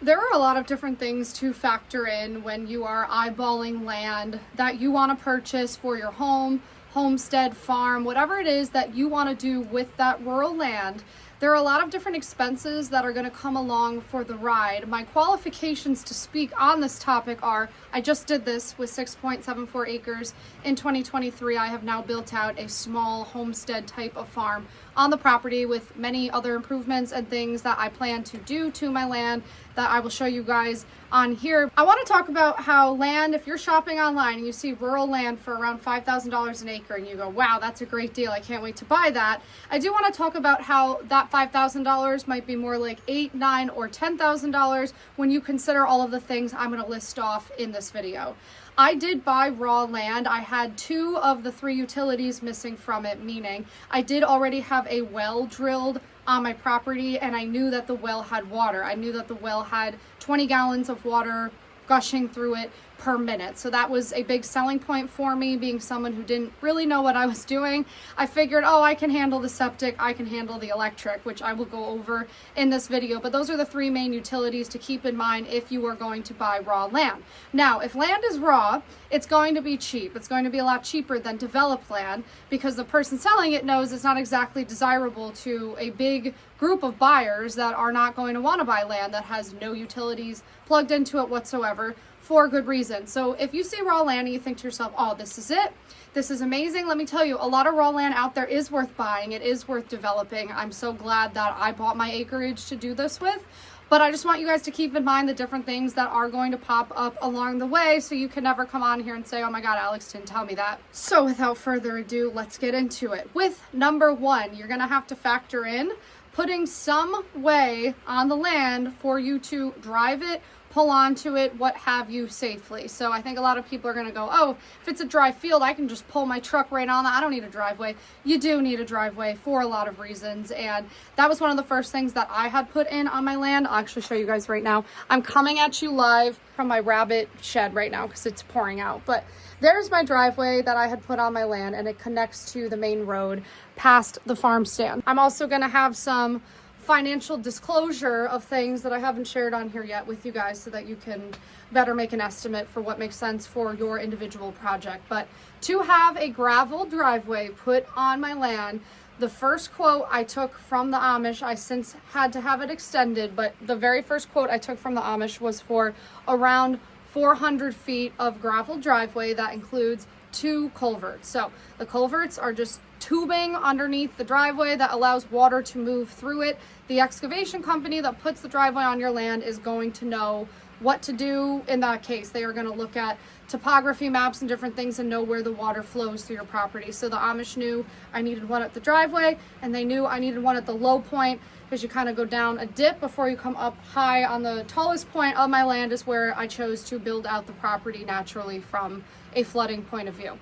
There are a lot of different things to factor in when you are eyeballing land that you want to purchase for your home, homestead, farm, whatever it is that you want to do with that rural land. There are a lot of different expenses that are going to come along for the ride. My qualifications to speak on this topic are, I just did this with 6.74 acres in 2023. I have now built out a small homestead type of farm on the property with many other improvements and things that I plan to do to my land that I will show you guys on here. I want to talk about how land, if you're shopping online and you see rural land for around $5,000 an acre and you go, wow, that's a great deal, I can't wait to buy that. I do want to talk about how that $5,000 might be more like $8,000, $9,000, or $10,000 when you consider all of the things I'm going to list off in this video. I did buy raw land. I had 2 of the 3 utilities missing from it, meaning I did already have a well drilled on my property and I knew that the well had water. I knew that the well had 20 gallons of water gushing through it per minute. So that was a big selling point for me, being someone who didn't really know what I was doing. I figured, oh, I can handle the septic, I can handle the electric, which I will go over in this video. But those are the 3 main utilities to keep in mind if you are going to buy raw land. Now, if land is raw, it's going to be cheap. It's going to be a lot cheaper than developed land because the person selling it knows it's not exactly desirable to a big group of buyers that are not going to want to buy land that has no utilities plugged into it whatsoever, for good reason. So if you see raw land and you think to yourself, oh, this is it, this is amazing, let me tell you, a lot of raw land out there is worth buying. It is worth developing. I'm so glad that I bought my acreage to do this with. But I just want you guys to keep in mind the different things that are going to pop up along the way so you can never come on here and say, oh my God, Alex didn't tell me that. So without further ado, let's get into it. With number 1, you're going to have to factor in putting some way on the land for you to drive it, pull onto it, what have you, safely. So I think a lot of people are going to go, oh, if it's a dry field, I can just pull my truck right on that. I don't need a driveway. You do need a driveway for a lot of reasons. And that was one of the first things that I had put in on my land. I'll actually show you guys right now. I'm coming at you live from my rabbit shed right now because it's pouring out. But there's my driveway that I had put on my land, and it connects to the main road past the farm stand. I'm also going to have some financial disclosure of things that I haven't shared on here yet with you guys so that you can better make an estimate for what makes sense for your individual project. But to have a gravel driveway put on my land, the first quote I took from the Amish, I since had to have it extended, but the very first quote I took from the Amish was for around 400 feet of gravel driveway that includes 2 culverts. So the culverts are just tubing underneath the driveway that allows water to move through it. The excavation company that puts the driveway on your land is going to know what to do in that case. They are going to look at topography maps and different things and know where the water flows through your property. So the Amish knew I needed one at the driveway, and they knew I needed one at the low point, because you kind of go down a dip before you come up high. On the tallest point of my land is where I chose to build out the property naturally from a flooding point of view.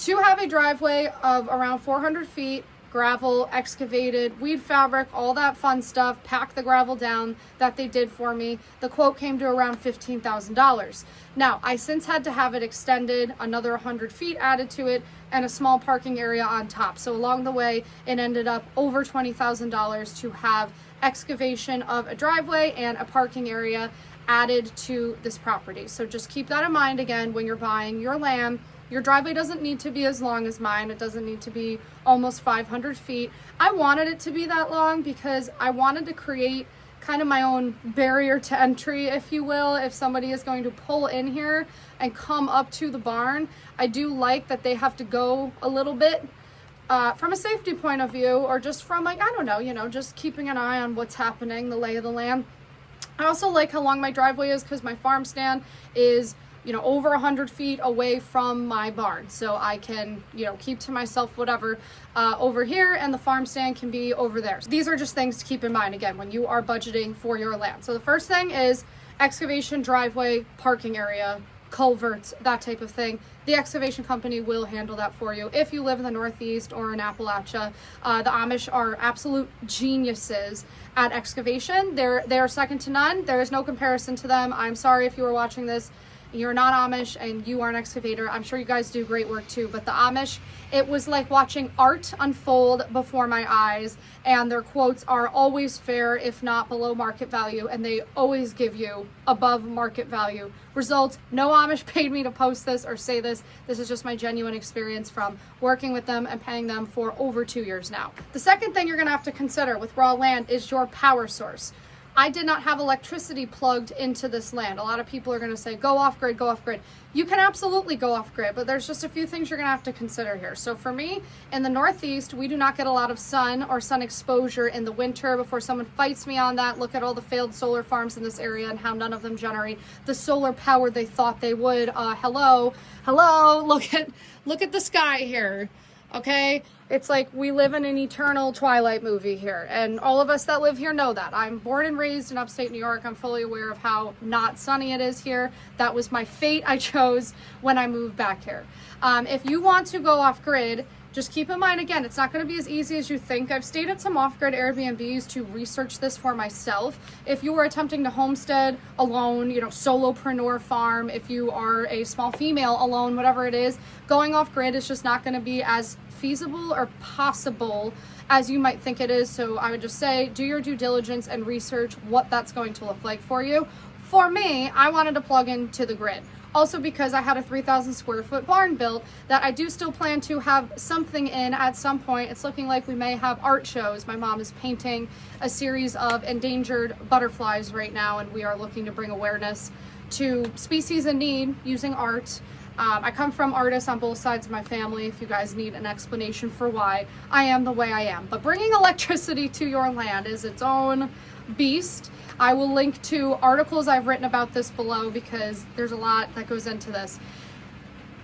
To have a driveway of around 400 feet, gravel, excavated, weed fabric, all that fun stuff, pack the gravel down that they did for me, the quote came to around $15,000. Now, I since had to have it extended, another 100 feet added to it, and a small parking area on top. So along the way, it ended up over $20,000 to have excavation of a driveway and a parking area added to this property. So just keep that in mind again when you're buying your land. Your driveway doesn't need to be as long as mine. It doesn't need to be almost 500 feet. I wanted it to be that long because I wanted to create kind of my own barrier to entry, if you will. If somebody is going to pull in here and come up to the barn, I do like that they have to go a little bit from a safety point of view, or just from, like, I don't know, just keeping an eye on what's happening, the lay of the land. I also like how long my driveway is because my farm stand is over 100 feet away from my barn. So I can, keep to myself whatever over here, and the farm stand can be over there. So these are just things to keep in mind, again, when you are budgeting for your land. So the first thing is excavation, driveway, parking area, culverts, that type of thing. The excavation company will handle that for you. If you live in the Northeast or in Appalachia, the Amish are absolute geniuses at excavation. They're second to none. There is no comparison to them. I'm sorry if you were watching this you're not Amish and you are an excavator, I'm sure you guys do great work too, but the Amish, it was like watching art unfold before my eyes, and their quotes are always fair, if not below market value, and they always give you above market value results. No Amish paid me to post this or say this. This is just my genuine experience from working with them and paying them for over 2 years now. The second thing you're gonna have to consider with raw land is your power source. I did not have electricity plugged into this land. A lot of people are going to say, go off grid, go off grid. You can absolutely go off grid, but there's just a few things you're going to have to consider here. So for me, in the Northeast, we do not get a lot of sun or sun exposure in the winter. Before someone fights me on that, look at all the failed solar farms in this area and how none of them generate the solar power they thought they would. Hello, look at the sky here. Okay, it's like we live in an eternal Twilight movie here, and all of us that live here know that. I'm born and raised in upstate New York. I'm fully aware of how not sunny it is here. That was my fate I chose when I moved back here. If you want to go off grid, just keep in mind, again, it's not going to be as easy as you think. I've stayed at some off-grid Airbnbs to research this for myself. If you are attempting to homestead alone, solopreneur farm, if you are a small female alone, whatever it is, going off-grid is just not going to be as feasible or possible as you might think it is. So I would just say, do your due diligence and research what that's going to look like for you. For me, I wanted to plug into the grid. Also because I had a 3,000 square foot barn built that I do still plan to have something in at some point. It's looking like we may have art shows. My mom is painting a series of endangered butterflies right now, and we are looking to bring awareness to species in need using art. I come from artists on both sides of my family, if you guys need an explanation for why I am the way I am. But bringing electricity to your land is its own beast. I will link to articles I've written about this below because there's a lot that goes into this.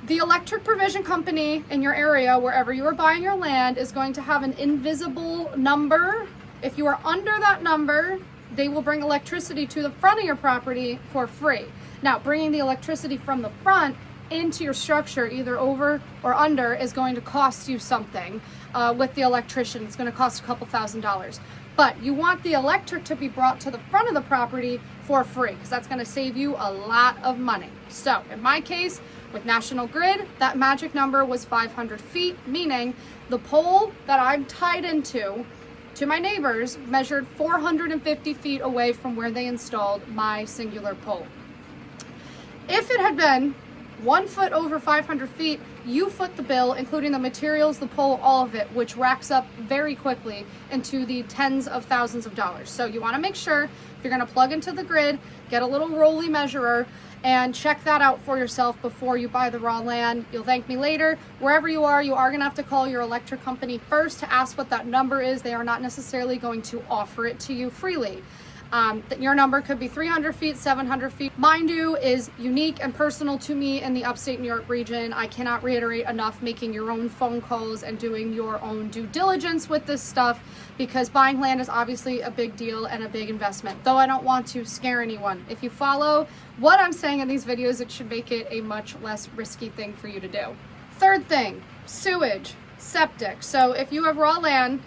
The electric provision company in your area, wherever you are buying your land, is going to have an invisible number. If you are under that number, they will bring electricity to the front of your property for free. Now, bringing the electricity from the front into your structure, either over or under, is going to cost you something. With the electrician, it's going to cost a couple $1,000s. But you want the electric to be brought to the front of the property for free, because that's going to save you a lot of money. So in my case, with National Grid, that magic number was 500 feet, meaning the pole that I'm tied into to my neighbors measured 450 feet away from where they installed my singular pole. If it had been 1 foot over 500 feet, you foot the bill, including the materials, the pole, all of it, which racks up very quickly into the tens of thousands of dollars. So you want to make sure, if you're going to plug into the grid, get a little rolly measurer and check that out for yourself before you buy the raw land. You'll thank me later. Wherever you are going to have to call your electric company first to ask what that number is. They are not necessarily going to offer it to you freely. Your number could be 300 feet, 700 feet. Mine is unique and personal to me in the upstate New York region. I cannot reiterate enough making your own phone calls and doing your own due diligence with this stuff, because buying land is obviously a big deal and a big investment, though I don't want to scare anyone. If you follow what I'm saying in these videos, it should make it a much less risky thing for you to do. Third thing, sewage, septic. So if you have raw land,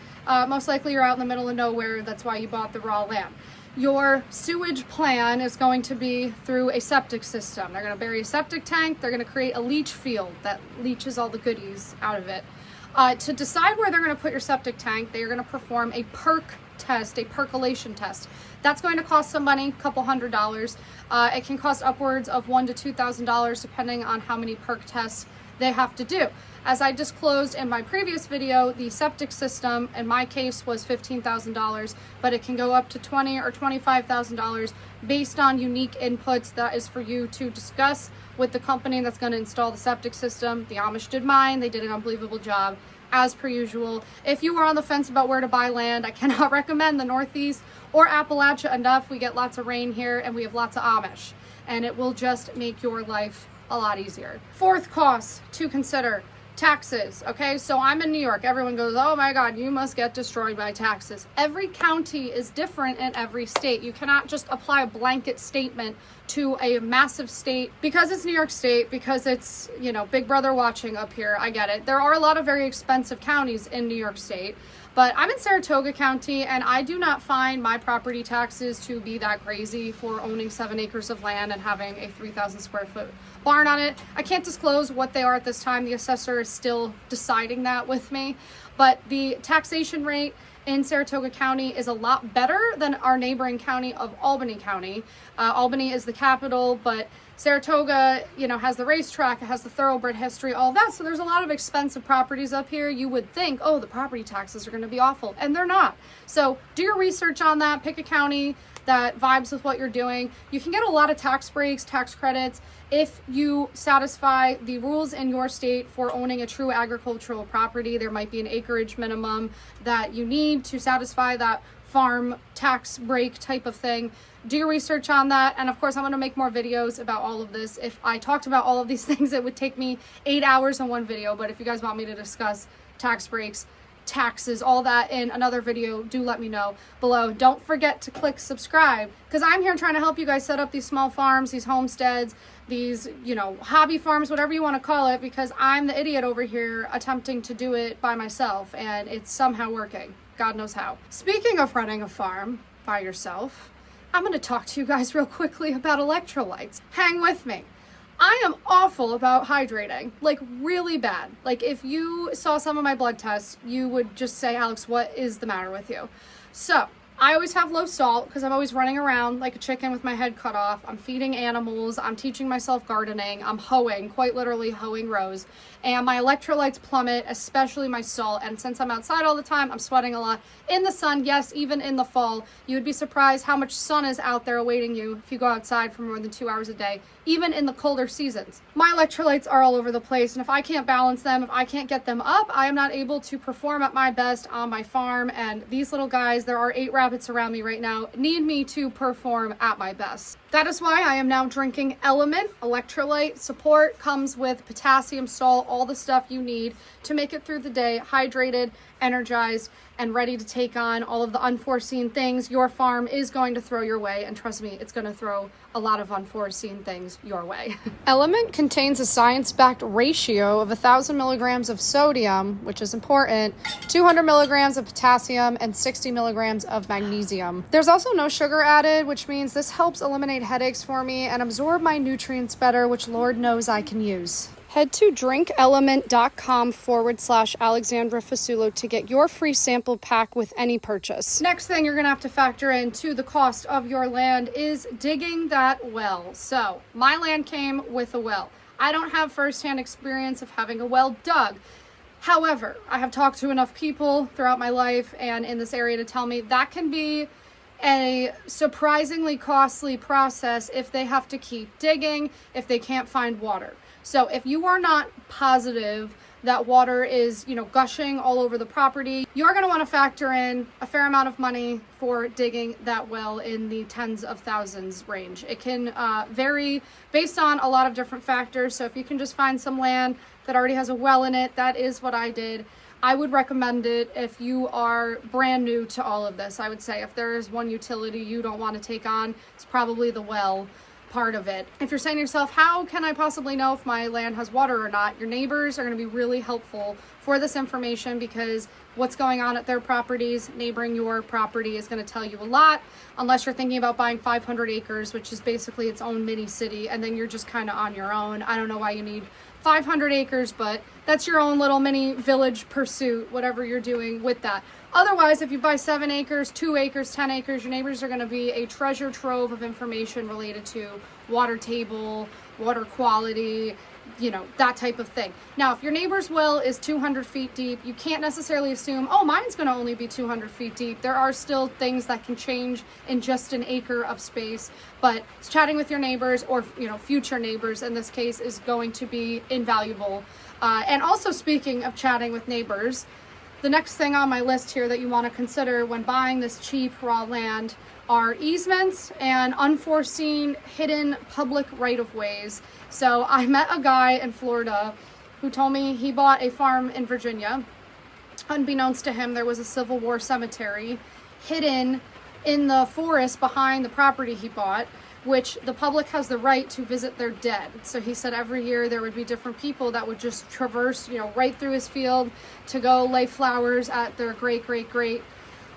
most likely you're out in the middle of nowhere. That's why you bought the raw land. Your sewage plan is going to be through a septic system. They're going to bury a septic tank. They're going to create a leach field that leaches all the goodies out of it. To decide where they're going to put your septic tank, they are going to perform a perk test, a percolation test. That's going to cost some money, a couple $100s. It can cost upwards of $1,000 to $2,000 depending on how many perk tests they have to do. As I disclosed in my previous video, the septic system in my case was $15,000, but it can go up to $20,000 or $25,000 based on unique inputs. That is for you to discuss with the company that's going to install the septic system. The Amish did mine. They did an unbelievable job, as per usual. If you are on the fence about where to buy land, I cannot recommend the Northeast or Appalachia enough. We get lots of rain here and we have lots of Amish, and it will just make your life a lot easier. Fourth cost to consider, taxes. Okay, so I'm in New York. Everyone goes, oh my God, you must get destroyed by taxes. Every county is different in every state. You cannot just apply a blanket statement to a massive state because it's New York State, because it's, Big Brother watching up here. I get it. There are a lot of very expensive counties in New York State. But I'm in Saratoga County, and I do not find my property taxes to be that crazy for owning 7 acres of land and having a 3,000 square foot barn on it. I can't disclose what they are at this time. The assessor is still deciding that with me. But the taxation rate in Saratoga County is a lot better than our neighboring county of Albany County. Albany is the capital, but Saratoga, you know, has the racetrack, it has the thoroughbred history, all that. So there's a lot of expensive properties up here. You would think, oh, the property taxes are going to be awful, and they're not. So do your research on that. Pick a county that vibes with what you're doing. You can get a lot of tax breaks, tax credits, if you satisfy the rules in your state for owning a true agricultural property. There might be an acreage minimum that you need to satisfy that farm tax break type of thing. Do your research on that. And of course, I'm going to make more videos about all of this. If I talked about all of these things, it would take me 8 hours in one video. But if you guys want me to discuss tax breaks, taxes, all that in another video, do let me know below. Don't forget to click subscribe, because I'm here trying to help you guys set up these small farms, these homesteads, these, you know, hobby farms, whatever you want to call it, because I'm the idiot over here attempting to do it by myself, and it's somehow working. God knows how. Speaking of running a farm by yourself, I'm going to talk to you guys real quickly about electrolytes. Hang with me. I am awful about hydrating, like really bad. Like if you saw some of my blood tests, you would just say, Alex, what is the matter with you? So I always have low salt because I'm always running around like a chicken with my head cut off. I'm feeding animals. I'm teaching myself gardening. I'm hoeing, quite literally hoeing rows. And my electrolytes plummet, especially my salt. And since I'm outside all the time, I'm sweating a lot. In the sun, yes, even in the fall, you would be surprised how much sun is out there awaiting you if you go outside for more than 2 hours a day, even in the colder seasons. My electrolytes are all over the place, and if I can't balance them, if I can't get them up, I am not able to perform at my best on my farm. And these little guys, there are 8 rabbits around me right now, need me to perform at my best. That is why I am now drinking LMNT. Electrolyte support comes with potassium, salt, all the stuff you need to make it through the day, hydrated, energized, and ready to take on all of the unforeseen things your farm is going to throw your way. And trust me, it's going to throw a lot of unforeseen things your way. LMNT contains a science-backed ratio of 1,000 milligrams of sodium, which is important, 200 milligrams of potassium, and 60 milligrams of magnesium. There's also no sugar added, which means this helps eliminate headaches for me and absorb my nutrients better, which Lord knows I can use. Head to drinklmnt.com/Alexandra Fasulo to get your free sample pack with any purchase. Next thing you're going to have to factor into the cost of your land is digging that well. So my land came with a well. I don't have firsthand experience of having a well dug. However, I have talked to enough people throughout my life and in this area to tell me that can be a surprisingly costly process if they have to keep digging, if they can't find water. So if you are not positive that water is, gushing all over the property, you're going to want to factor in a fair amount of money for digging that well in the tens of thousands range. It can vary based on a lot of different factors. So if you can just find some land that already has a well in it, that is what I did. I would recommend it if you are brand new to all of this. I would say if there is one utility you don't want to take on, it's probably the well part of it. If you're saying to yourself, how can I possibly know if my land has water or not? Your neighbors are going to be really helpful for this information, because what's going on at their properties, neighboring your property, is going to tell you a lot, unless you're thinking about buying 500 acres, which is basically its own mini city, and then you're just kind of on your own. I don't know why you need 500 acres, but that's your own little mini village pursuit, whatever you're doing with that. Otherwise, if you buy 7 acres, 2 acres, 10 acres, your neighbors are going to be a treasure trove of information related to water table, water quality, that type of thing. Now, if your neighbor's well is 200 feet deep, you can't necessarily assume, oh, mine's going to only be 200 feet deep. There are still things that can change in just an acre of space, but chatting with your neighbors or, future neighbors in this case is going to be invaluable. And also, speaking of chatting with neighbors, the next thing on my list here that you want to consider when buying this cheap raw land are easements and unforeseen hidden public right-of-ways. So I met a guy in Florida who told me he bought a farm in Virginia. Unbeknownst to him, there was a Civil War cemetery hidden in the forest behind the property he bought. which the public has the right to visit their dead. So he said every year there would be different people that would just traverse, right through his field to go lay flowers at their great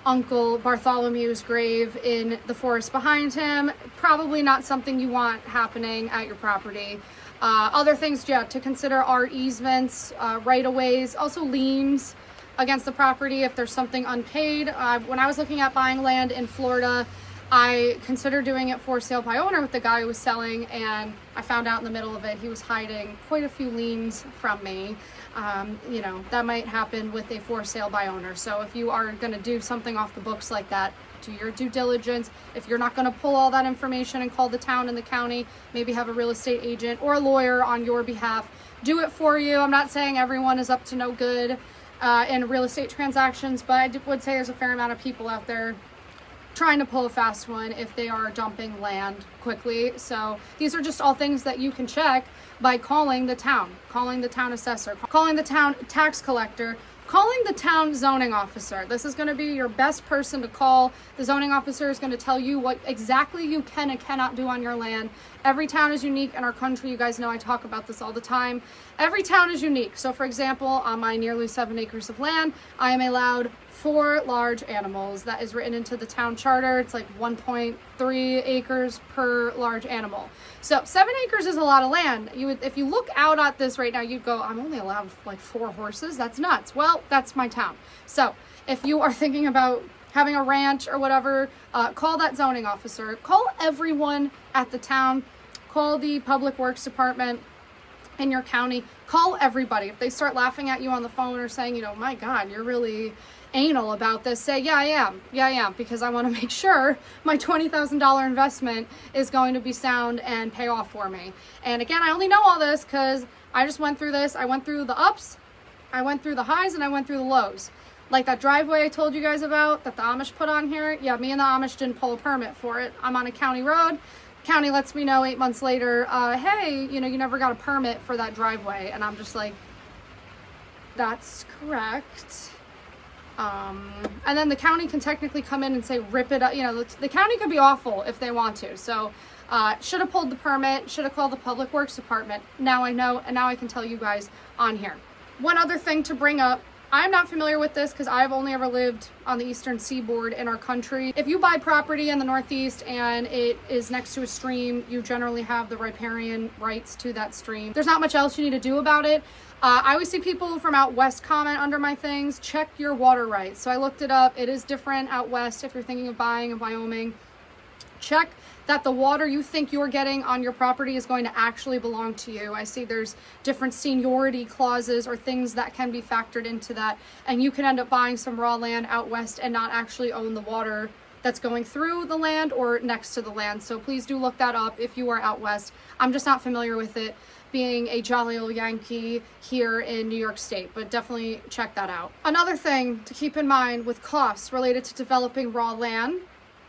uncle Bartholomew's grave in the forest behind him. Probably not something you want happening at your property. Other things, to consider are easements, right-of-ways, also liens against the property if there's something unpaid. When I was looking at buying land in Florida, I considered doing it for sale by owner with the guy who was selling, and I found out in the middle of it he was hiding quite a few liens from me. That might happen with a for sale by owner. So if you are going to do something off the books like that, do your due diligence. If you're not going to pull all that information and call the town and the county, maybe have a real estate agent or a lawyer on your behalf do it for you. I'm not saying everyone is up to no good in real estate transactions, but I would say there's a fair amount of people out there trying to pull a fast one if they are dumping land quickly. So these are just all things that you can check by calling the town assessor, calling the town tax collector, calling the town zoning officer. This is going to be your best person to call. The zoning officer is going to tell you what exactly you can and cannot do on your land. Every town is unique in our country. You guys know I talk about this all the time. Every town is unique. So for example, on my nearly 7 acres of land, I am allowed 4 large animals. That is written into the town charter. It's like 1.3 acres per large animal. So 7 acres is a lot of land. If you look out at this right now, you'd go, I'm only allowed like 4 horses. That's nuts. Well, that's my town. So if you are thinking about having a ranch or whatever, call that zoning officer. Call everyone at the town. Call the public works department in your county. Call everybody. If they start laughing at you on the phone or saying, my God, you're really anal about this, say, yeah, I am, because I want to make sure my $20,000 investment is going to be sound and pay off for me. And again, I only know all this because I just went through this. I went through the ups, I went through the highs, and I went through the lows. Like that driveway I told you guys about that the Amish put on here. Yeah, me and the Amish didn't pull a permit for it. I'm on a county road. County lets me know 8 months later, hey, you never got a permit for that driveway. And I'm just like, that's correct. And then the county can technically come in and say, rip it up. The county could be awful if they want to. So should have pulled the permit, should have called the public works department. Now I know, and now I can tell you guys on here. One other thing to bring up, I'm not familiar with this because I've only ever lived on the eastern seaboard in our country. If you buy property in the Northeast and it is next to a stream, you generally have the riparian rights to that stream. There's not much else you need to do about it. I always see people from out west comment under my things, check your water rights. So I looked it up. It is different out west if you're thinking of buying in Wyoming. Check that the water you think you're getting on your property is going to actually belong to you. I see there's different seniority clauses or things that can be factored into that, and you can end up buying some raw land out west and not actually own the water that's going through the land or next to the land. So please do look that up if you are out west. I'm just not familiar with it, being a jolly old Yankee here in New York State, but definitely check that out. Another thing to keep in mind with costs related to developing raw land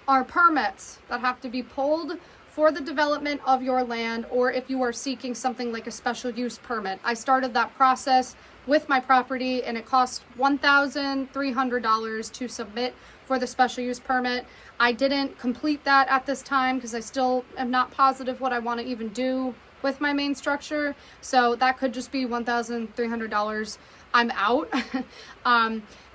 are permits that have to be pulled for the development of your land, or if you are seeking something like a special use permit. I started that process with my property and it cost $1,300 to submit for the special use permit. I didn't complete that at this time because I still am not positive what I want to even do with my main structure. So that could just be $1,300. I'm out.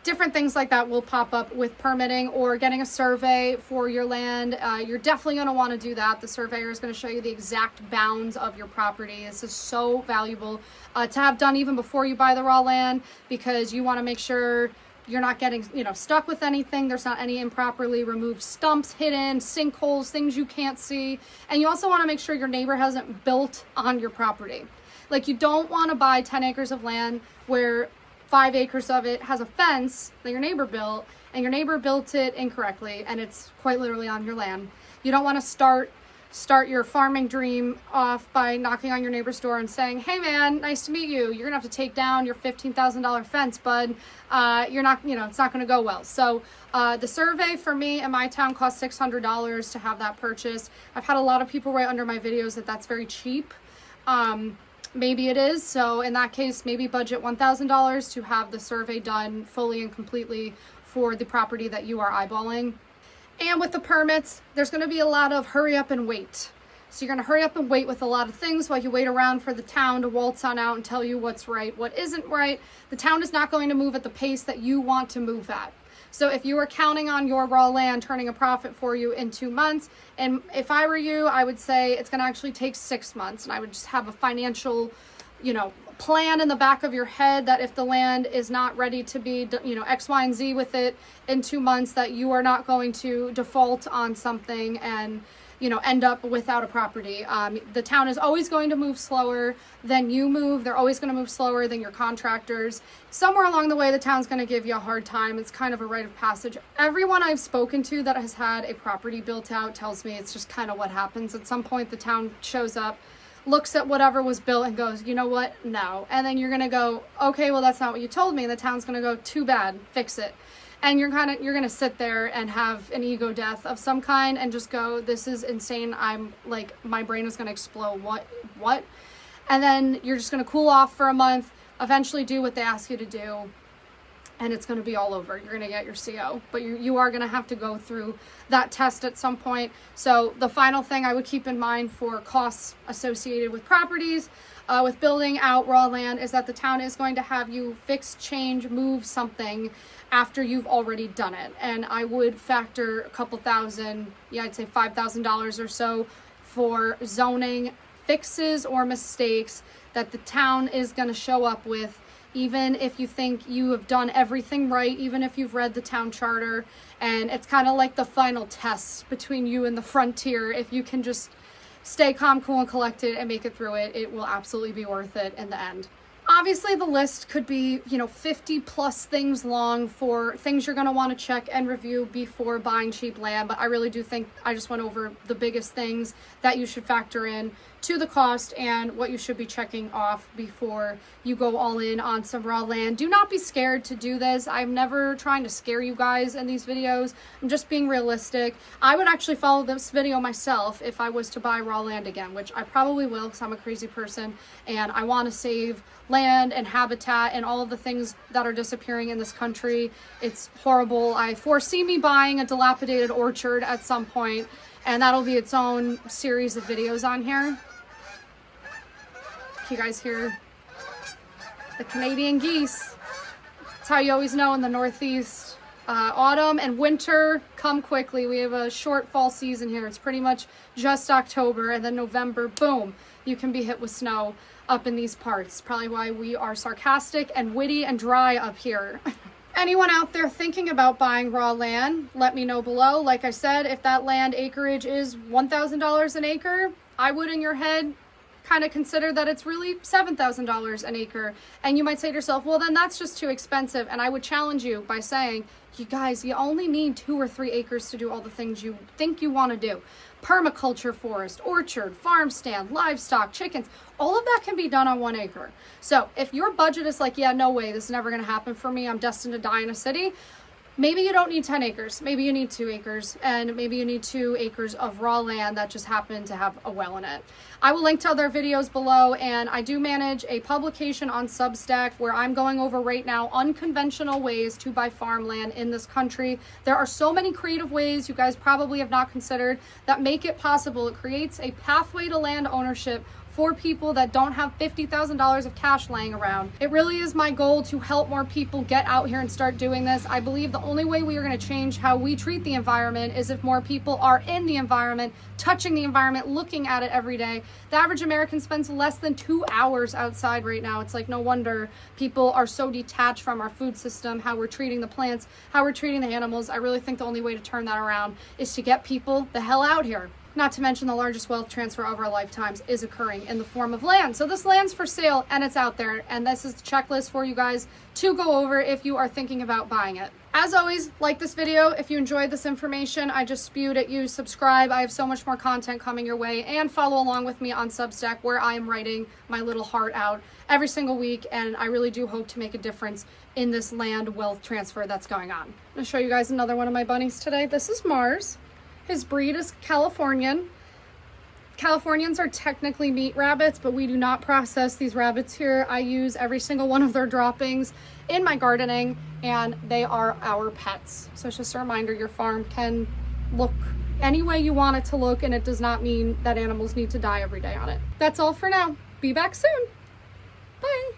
Different things like that will pop up with permitting or getting a survey for your land. You're definitely going to want to do that. The surveyor is going to show you the exact bounds of your property. This is so valuable to have done even before you buy the raw land, because you want to make sure you're not getting, stuck with anything. There's not any improperly removed stumps, hidden, sinkholes, things you can't see. And you also want to make sure your neighbor hasn't built on your property. Like, you don't want to buy 10 acres of land where 5 acres of it has a fence that your neighbor built, and your neighbor built it incorrectly, and it's quite literally on your land. You don't want to start your farming dream off by knocking on your neighbor's door and saying, hey man, nice to meet you. You're gonna have to take down your $15,000 fence, bud. You're not, it's not gonna go well. So the survey for me in my town cost $600 to have that purchased. I've had a lot of people write under my videos that that's very cheap. Maybe it is. So in that case, maybe budget $1,000 to have the survey done fully and completely for the property that you are eyeballing. And with the permits, there's going to be a lot of hurry up and wait. So you're going to hurry up and wait with a lot of things while you wait around for the town to waltz on out and tell you what's right, what isn't right. The town is not going to move at the pace that you want to move at. So if you are counting on your raw land turning a profit for you in 2 months, and if I were you, I would say it's going to actually take 6 months, and I would just have a financial, plan in the back of your head that if the land is not ready to be, X, Y, and Z with it in 2 months, that you are not going to default on something and end up without a property. The town is always going to move slower than you move. They're always going to move slower than your contractors. Somewhere along the way, the town's going to give you a hard time. It's kind of a rite of passage. Everyone I've spoken to that has had a property built out tells me it's just kind of what happens. At some point, the town shows up, looks at whatever was built and goes, you know what? No. And then you're going to go, okay, well, that's not what you told me. And the town's going to go, too bad, fix it. And you're going to sit there and have an ego death of some kind and just go, this is insane. I'm like, my brain is going to explode. What? And then you're just going to cool off for a month, eventually do what they ask you to do, and it's going to be all over. You're going to get your CO, but you are going to have to go through that test at some point. So the final thing I would keep in mind for costs associated with properties, with building out raw land, is that the town is going to have you fix, change, move something after you've already done it. And I would factor a couple thousand, I'd say $5,000 or so for zoning fixes or mistakes that the town is going to show up with, even if you think you have done everything right, even if you've read the town charter. And it's kind of like the final test between you and the frontier. If you can just stay calm, cool, and collected and make it through it, it will absolutely be worth it in the end. Obviously, the list could be, 50 plus things long for things you're going to want to check and review before buying cheap land. But I really do think I just went over the biggest things that you should factor in to the cost and what you should be checking off before you go all in on some raw land. Do not be scared to do this. I'm never trying to scare you guys in these videos. I'm just being realistic. I would actually follow this video myself if I was to buy raw land again, which I probably will because I'm a crazy person and I want to save land and habitat and all of the things that are disappearing in this country. It's horrible. I foresee me buying a dilapidated orchard at some point, and that'll be its own series of videos on here. You guys hear the Canadian geese. That's how you always know in the Northeast. Autumn and winter come quickly. We have a short fall season here. It's pretty much just October, and then November, boom, you can be hit with snow up in these parts. Probably why we are sarcastic and witty and dry up here. Anyone out there thinking about buying raw land, let me know below. Like I said, if that land acreage is $1,000 an acre, I would in your head kind of consider that it's really $7,000 an acre. And you might say to yourself, well, then that's just too expensive. And I would challenge you by saying, you guys, you only need 2 or 3 acres to do all the things you think you want to do. Permaculture forest, orchard, farm stand, livestock, chickens, all of that can be done on 1 acre. So if your budget is like, yeah, no way, this is never going to happen for me, I'm destined to die in a city, maybe you don't need 10 acres. Maybe you need 2 acres, and maybe you need 2 acres of raw land that just happen to have a well in it. I will link to other videos below, and I do manage a publication on Substack where I'm going over right now unconventional ways to buy farmland in this country. There are so many creative ways you guys probably have not considered that make it possible. It creates a pathway to land ownership for people that don't have $50,000 of cash laying around. It really is my goal to help more people get out here and start doing this. I believe the only way we are going to change how we treat the environment is if more people are in the environment, touching the environment, looking at it every day. The average American spends less than 2 hours outside right now. It's like no wonder people are so detached from our food system, how we're treating the plants, how we're treating the animals. I really think the only way to turn that around is to get people the hell out here. Not to mention the largest wealth transfer of our lifetimes is occurring in the form of land. So this land's for sale and it's out there. And this is the checklist for you guys to go over if you are thinking about buying it. As always, like this video. If you enjoyed this information I just spewed at you, subscribe. I have so much more content coming your way, and follow along with me on Substack where I am writing my little heart out every single week. And I really do hope to make a difference in this land wealth transfer that's going on. I'm going to show you guys another one of my bunnies today. This is Mars. His breed is Californian. Californians are technically meat rabbits, but we do not process these rabbits here. I use every single one of their droppings in my gardening, and they are our pets. So it's just a reminder, your farm can look any way you want it to look, and it does not mean that animals need to die every day on it. That's all for now. Be back soon. Bye.